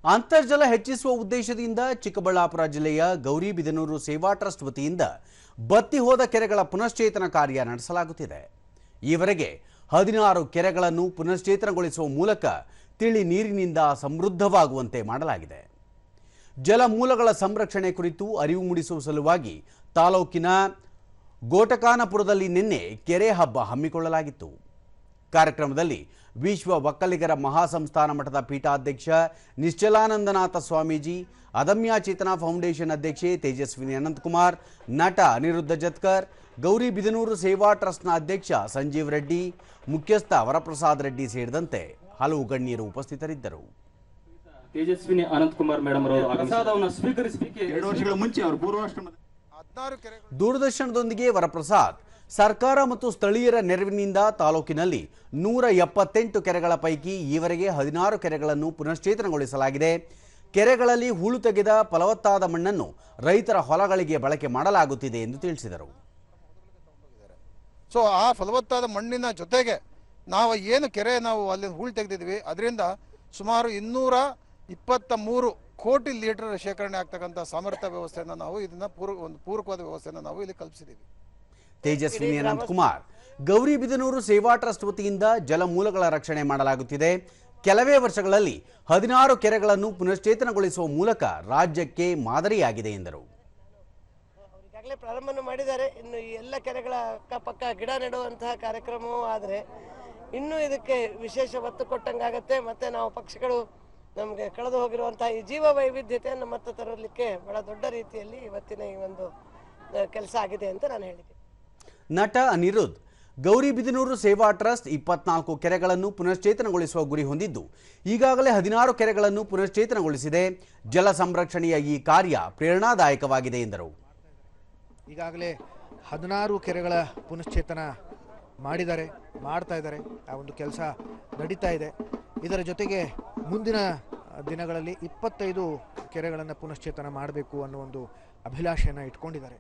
ಅಂತರ್ಜಲ ಹೆಚ್ಚಿಸುವ ಉದ್ದೇಶದಿಂದ ಚಿಕ್ಕಬಳ್ಳಾಪುರ ಜಿಲ್ಲೆಯ ಗೌರಿಬಿದನೂರು ಸೇವಾ ಟ್ರಸ್ಟ್ ವತಿಯಿಂದ ಬತ್ತಿ ಹೋದ ಕೆರೆಗಳ ಪುನಶ್ಚೇತನ ಕಾರ್ಯ ನಡೆಸಲಾಗುತ್ತಿದೆ. ಈವರೆಗೆ 16 ಕೆರೆಗಳನ್ನು ಪುನಶ್ಚೇತನಗೊಳಿಸುವ ಮೂಲಕ ತಿಳಿ ನೀರಿನಿಂದ ಸಮೃದ್ಧವಾಗುವಂತೆ ಮಾಡಲಾಗಿದೆ. ಜಲಮೂಲಗಳ ಸಂರಕ್ಷಣೆ ಕುರಿತು ಅರಿವು ಮೂಡಿಸುವ ಸಲುವಾಗಿ ತಾಲೂಕಿನ ಗೋಟಕಾನಪುರದಲ್ಲಿ ನಿನ್ನೆ ಕೆರೆ ಹಬ್ಬ ಹಮ್ಮಿಕೊಳ್ಳಲಾಗಿತ್ತು. ಕಾರ್ಯಕ್ರಮದಲ್ಲಿ ವಿಶ್ವ ಒಕ್ಕಲಿಗರ ಮಹಾಸಂಸ್ಥಾನ ಮಠದ ಪೀಠಾಧ್ಯಕ್ಷ ನಿಶ್ಚಲಾನಂದನಾಥ ಸ್ವಾಮೀಜಿ, ಅದಮ್ಯ ಚೇತನ ಫೌಂಡೇಶನ್ ಅಧ್ಯಕ್ಷೆ ತೇಜಸ್ವಿನಿ ಅನಂತಕುಮಾರ್, ನಟ ಅನಿರುದ್ಧ ಜತ್ಕರ್, ಗೌರಿಬಿದನೂರು ಸೇವಾ ಟ್ರಸ್ಟ್ನ ಅಧ್ಯಕ್ಷ ಸಂಜೀವ್ ರೆಡ್ಡಿ, ಮುಖ್ಯಸ್ಥ ವರಪ್ರಸಾದ್ ರೆಡ್ಡಿ ಸೇರಿದಂತೆ ಹಲವು ಗಣ್ಯರು ಉಪಸ್ಥಿತರಿದ್ದರು. ತೇಜಸ್ವಿನಿ ಅನಂತಕುಮಾರ್ ಮೇಡಮ್ ಅವರು ಪ್ರಸಾದವನ್ನು ಸ್ವೀಕರಿಸಲಿಕ್ಕೆ 2 ವರ್ಷಗಳ ಮುಂಚೆ ಅವರು ಪೂರ್ವಾಶ್ರಮದ ದೂರದರ್ಶನದೊಂದಿಗೆ ವರಪ್ರಸಾದ್ ಸರ್ಕಾರ ಮತ್ತು ಸ್ಥಳೀಯರ ನೆರವಿನಿಂದ ತಾಲೂಕಿನಲ್ಲಿ 178 ಕೆರೆಗಳ ಪೈಕಿ ಈವರೆಗೆ 16 ಕೆರೆಗಳನ್ನು ಪುನಶ್ಚೇತನಗೊಳಿಸಲಾಗಿದೆ. ಕೆರೆಗಳಲ್ಲಿ ಹೂಳು ತೆಗೆದ ಫಲವತ್ತಾದ ಮಣ್ಣನ್ನು ರೈತರ ಹೊಲಗಳಿಗೆ ಬಳಕೆ ಮಾಡಲಾಗುತ್ತಿದೆ ಎಂದು ತಿಳಿಸಿದರು. ಸೊ ಆ ಫಲವತ್ತಾದ ಮಣ್ಣಿನ ಜೊತೆಗೆ ನಾವು ಏನು ಕೆರೆ ನಾವು ಅಲ್ಲಿ ಹೂಳು ತೆಗೆದಿದ್ವಿ, ಅದರಿಂದ ಸುಮಾರು 223 ಕೋಟಿ ಲೀಟರ್ ಶೇಖರಣೆ ಆಗ್ತಕ್ಕಂಥ ಸಾಮರ್ಥ್ಯ ವ್ಯವಸ್ಥೆಯನ್ನು ನಾವು ಇದನ್ನ ಒಂದು ಪೂರಕವಾದ ವ್ಯವಸ್ಥೆಯನ್ನು ನಾವು ಇಲ್ಲಿ ಕಲ್ಪಿಸಿದ್ದೀವಿ. ತೇಜಸ್ವಿನಿ ಅನಂತಕುಮಾರ್, ಗೌರಿಬಿದನೂರು ಸೇವಾ ಟ್ರಸ್ಟ್ ವತಿಯಿಂದ ಜಲಮೂಲಗಳ ರಕ್ಷಣೆ ಮಾಡಲಾಗುತ್ತಿದೆ. ಕೆಲವೇ ವರ್ಷಗಳಲ್ಲಿ 16 ಕೆರೆಗಳನ್ನು ಪುನಶ್ಚೇತನಗೊಳಿಸುವ ಮೂಲಕ ರಾಜ್ಯಕ್ಕೆ ಮಾದರಿಯಾಗಿದೆ ಎಂದರು. ಈಗಾಗಲೇ ಪ್ರಾರಂಭ ಮಾಡಿದ್ದಾರೆ. ಇನ್ನು ಈ ಎಲ್ಲ ಕೆರೆಗಳ ಅಕ್ಕಪಕ್ಕ ಗಿಡ ನೆಡುವಂತಹ ಕಾರ್ಯಕ್ರಮವೂ ಆದರೆ ಇನ್ನೂ ಇದಕ್ಕೆ ವಿಶೇಷ ಒತ್ತು ಕೊಟ್ಟಂಗಾಗತ್ತೆ. ಮತ್ತೆ ನಾವು ಪಕ್ಷಿಗಳು ನಮಗೆ ಕಳೆದು ಹೋಗಿರುವಂತಹ ಈ ಜೀವ ವೈವಿಧ್ಯತೆಯನ್ನು ಮತ್ತೆ ತರಲಿಕ್ಕೆ ಬಹಳ ದೊಡ್ಡ ರೀತಿಯಲ್ಲಿ ಇವತ್ತಿನ ಈ ಒಂದು ಕೆಲಸ ಆಗಿದೆ ಅಂತ ನಾನು ಹೇಳಿದೆ. ನಟ ಅನಿರುದ್ಧ್, ಗೌರಿಬಿದನೂರು ಸೇವಾ ಟ್ರಸ್ಟ್ 24 ಕೆರೆಗಳನ್ನು ಪುನಶ್ಚೇತನಗೊಳಿಸುವ ಗುರಿ ಹೊಂದಿದ್ದು ಈಗಾಗಲೇ 16 ಕೆರೆಗಳನ್ನು ಪುನಶ್ಚೇತನಗೊಳಿಸಿದೆ. ಜಲ ಸಂರಕ್ಷಣೆಯ ಈ ಕಾರ್ಯ ಪ್ರೇರಣಾದಾಯಕವಾಗಿದೆ ಎಂದರು. ಈಗಾಗಲೇ 16 ಕೆರೆಗಳ ಪುನಶ್ಚೇತನ ಮಾಡ್ತಾ ಇದ್ದಾರೆ. ಆ ಒಂದು ಕೆಲಸ ನಡೀತಾ ಇದೆ. ಇದರ ಜೊತೆಗೆ ಮುಂದಿನ ದಿನಗಳಲ್ಲಿ 25 ಕೆರೆಗಳನ್ನು ಪುನಶ್ಚೇತನ ಮಾಡಬೇಕು ಅನ್ನೋ ಒಂದು ಅಭಿಲಾಷೆಯನ್ನು ಇಟ್ಕೊಂಡಿದ್ದಾರೆ.